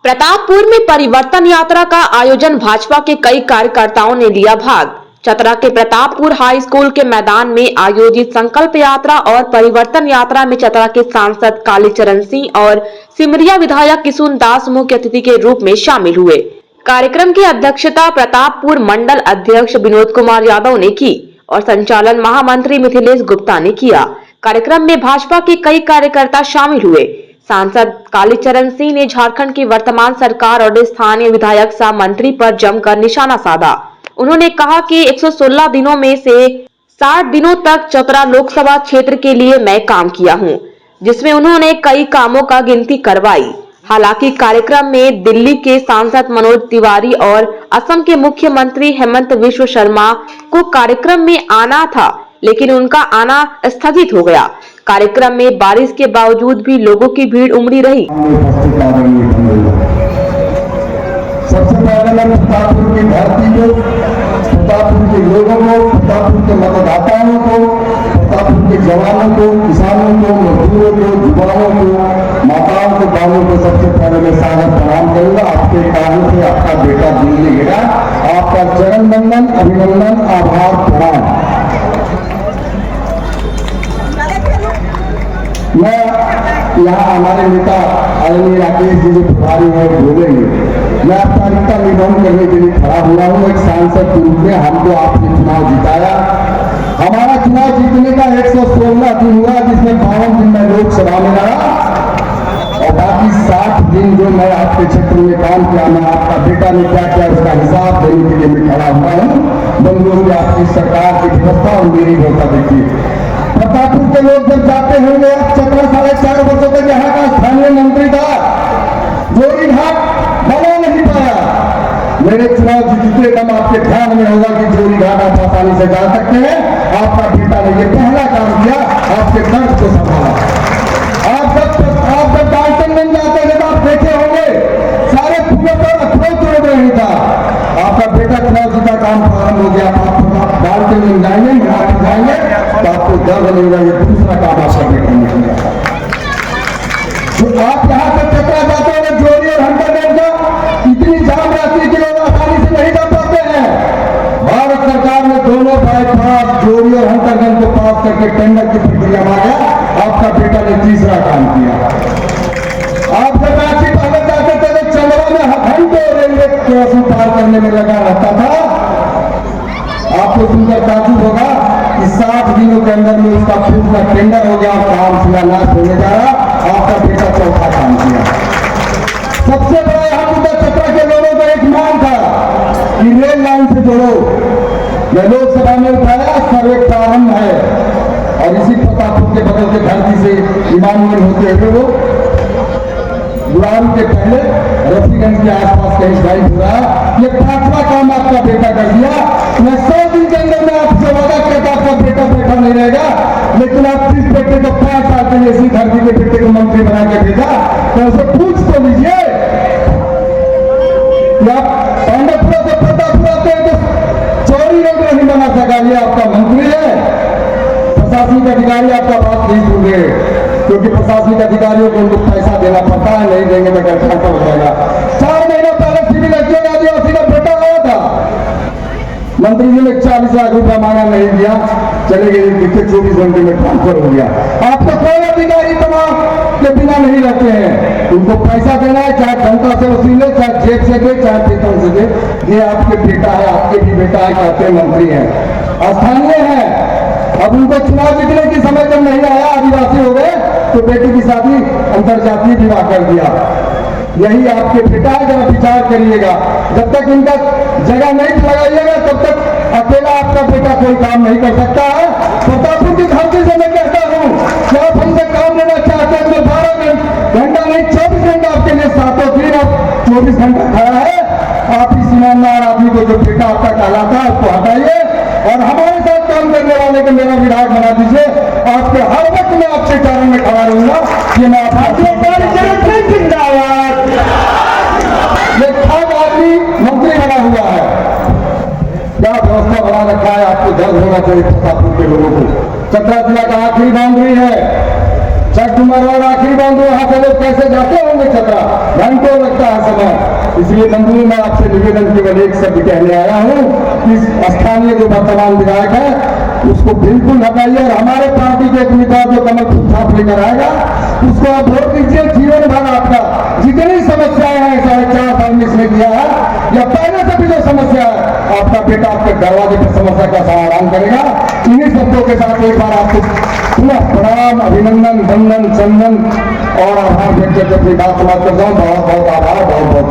प्रतापपुर में परिवर्तन यात्रा का आयोजन भाजपा के कई कार्यकर्ताओं ने लिया भाग। चतरा के प्रतापपुर हाई स्कूल के मैदान में आयोजित संकल्प यात्रा और परिवर्तन यात्रा में चतरा के सांसद कालीचरण सिंह और सिमरिया विधायक किशुन दास मुख्य अतिथि के रूप में शामिल हुए। कार्यक्रम की अध्यक्षता प्रतापपुर मंडल अध्यक्ष विनोद कुमार यादव ने की और संचालन महामंत्री मिथिलेश गुप्ता ने किया। कार्यक्रम में भाजपा के कई कार्यकर्ता शामिल हुए। सांसद कालीचरण सिंह ने झारखंड की वर्तमान सरकार और स्थानीय विधायक सह मंत्री पर जमकर निशाना साधा। उन्होंने कहा कि 116 दिनों में से 60 दिनों तक चतरा लोकसभा क्षेत्र के लिए मैं काम किया हूं, जिसमें उन्होंने कई कामों का गिनती करवाई। हालांकि कार्यक्रम में दिल्ली के सांसद मनोज तिवारी और असम के मुख्यमंत्री हेमंत बिस्वा शर्मा को कार्यक्रम में आना था, लेकिन उनका आना स्थगित हो गया। कार्यक्रम में बारिश के बावजूद भी लोगों की भीड़ उमड़ी रही। सबसे पहले मैं प्रतापपुर की धरती को, प्रतापपुर के लोगों को, प्रतापपुर के मतदाताओं को, प्रतापपुर के जवानों को, किसानों को, मजदूरों को, युवाओं को, माताओं को, बहनों को सबसे पहले मैं सादर प्रणाम करूंगा। आपके कार्यों से आपका बेटा दिल्ली गया, आपका चरण बंदन, अभिनंदन, आभार, प्रणाम। मैं यहाँ हमारे नेता आदरणीय राकेश जी जो प्रभारी है बोलेंगे, मैं आपका नेता निधन करने के लिए खड़ा हुआ हूँ। एक सांसद के रूप में हमको आपने चुनाव जिताया। हमारा चुनाव जीतने का 116 दिन हुआ, जिसमें 52 दिन मैं लोकसभा में रहा और बाकी 60 दिन जो मैं आपके क्षेत्र में काम किया, मैं आपका बेटा ने क्या किया उसका हिसाब देने के लिए मैं खड़ा हुआ हूँ। बंधुओं की आपकी सरकार की व्यवस्था और मेरी व्यवस्था देखिए। प्रतापपुर के लोग जब जाते होंगे, चतरा 4.5 वर्षों तक यहाँ का स्थानीय मंत्री था, जोड़ी घाट बना नहीं पाया। मेरे चुनाव जीतते दम आपके ध्यान में होगा कि जोड़ी घाट आप आसानी से जा सकते हैं। आपका बेटा ने ये पहला काम किया, आपके दर्द को संभाला। आप जब डाल्टनगंज जाते थे तो आप देखे होंगे सारे फूलों पर अखरोट तोड़ रही था। आपका बेटा चुनाव जीता, काम प्रारंभ हो गया। आप डाल्टनगंज जाएंगे, यहाँ जाएंगे तो आपको दर्द नहीं होगा। ये दूसरा काम आपका बेटा ने किया। तो आप यहाँ से चतरा जाते हैं, जोड़ी और हंटरगंज का इतनी जाम रहती है कि लोग आसानी से नहीं जा पाते हैं। भारत सरकार ने दोनों बाईपास जोड़ी और हंटरगंज को पास करके टेंडर की प्रक्रिया में आ गया। आपका बेटा ने तीसरा काम किया। आप जब रांची पहले जाते थे तो चंद्रा में घंटों रेलवे क्रॉसिंग पार करने में लगा रहता था। आपको सुनकर ताजुब होगा कि 60 दिनों के अंदर में उसका खुद का टेंडर हो गया, काम शिलान्यास होने जा रहा। आपका बेटा चौथा काम किया। सबसे बड़ा यहाँ मुद्दा चतरा के लोगों का एक मांग था कि रेल लाइन से जोड़ो। मैं लोकसभा में उठाया, सर्वे प्रारंभ है और इसी प्रतापपुर के बगल के धरती से इमामगंज होते हुए वो गुलाम के पहले रफीगंज के आसपास कहीं ज्वाइन हुआ। ये 5वां काम आपका बेटा कर दिया। मैं 100 दिन के अंदर में आपसे वादा करता, आपका बेटा बैठा नहीं रहेगा, लेकिन आप जिस बेटे को 5 साल के लिए इसी धरती के बेटे को मंत्री बना के भेजा, तो उसे पूछ तो लीजिए कि आप पांडवपुरा से प्रतापपुर आते हैं तो चौड़ी रोड नहीं बना सका। ये आपका मंत्री है, प्रशासनिक अधिकारी आपका बात नहीं सुन रहे, क्योंकि प्रशासनिक अधिकारियों को उनको पैसा देना पड़ता है, नहीं देंगे तो घर छापा हो जाएगा। 4 महीना पहले सिविल आदिवासी का बेटा आया था, मंत्री जी ने 40 लाख रुपया मांगा, नहीं दिया, चले गए। 24 घंटे में ट्रांसफर हो गया। आपका कोई अधिकारी तमाम के बिना नहीं रहते हैं, उनको पैसा देना है, चाहे जनता से वसूले, चाहे जेब से दे, चाहे वेतन से दे। ये आपके बेटा है, आपके भी बेटा है, कहते मंत्री है, स्थानीय है। अब उनको चुनाव जीतने की समय जब नहीं आया, आदिवासी हो गए, तो बेटी की शादी अंतरजातीय विवाह कर दिया। यही आपके बेटा है, जरा विचार करिएगा। जब तक इनका जगह नहीं लगाइएगा तब तक अकेला आपका बेटा कोई काम नहीं कर सकता है। प्रतापपुर की धरती से मैं कहता हूँ कि आप हमसे काम लेना चाहते हैं तो 12 घंटा नहीं 24 घंटा आपके लिए 7 दिन और 24 घंटा खड़ा है। आप इस ईमानदार आदमी को जो बेटा आपका कहलाता है उसको हटाइए और हमारे साथ काम करने वाले को मेरा विधायक बना दीजिए। आपके हर वक्त में आपके चरण में खड़ा रहूंगा। ये मैं आदमी मंत्री बना हुआ है, क्या व्यवस्था बना रखा है। आपको दर्द होना चाहिए प्रतापपुर के लोगों को। चतरा जिला का आखिरी बाउंड्री है। चक डुमरवाड़ आखिरी बंधु, वहां से लोग कैसे जाते होंगे चतरा, घंटों लगता है समय। इसलिए बंधु मैं आपसे निवेदन केवल एक शब्द कहने आया हूं कि स्थानीय जो वर्तमान विधायक है उसको बिल्कुल हटाइए और हमारे पार्टी के एक उम्मीदवार जो कमल फूल छाप लेकर आएगा उसको आप वोट दीजिए। जीवन भर आपका जितनी समस्याएं हैं 4.5 साल में इसने किया है या पहले से भी जो समस्या है आपका बेटा आपके दरवाजे पर समस्या का समाधान करेगा। इन्हीं शब्दों के साथ एक बार आपको पुनः प्रणाम, अभिनंदन, वंदन, चंदन और आभार व्यक्त करके अपनी बात समाप्त करता हूँ। बहुत बहुत आभार, बहुत बहुत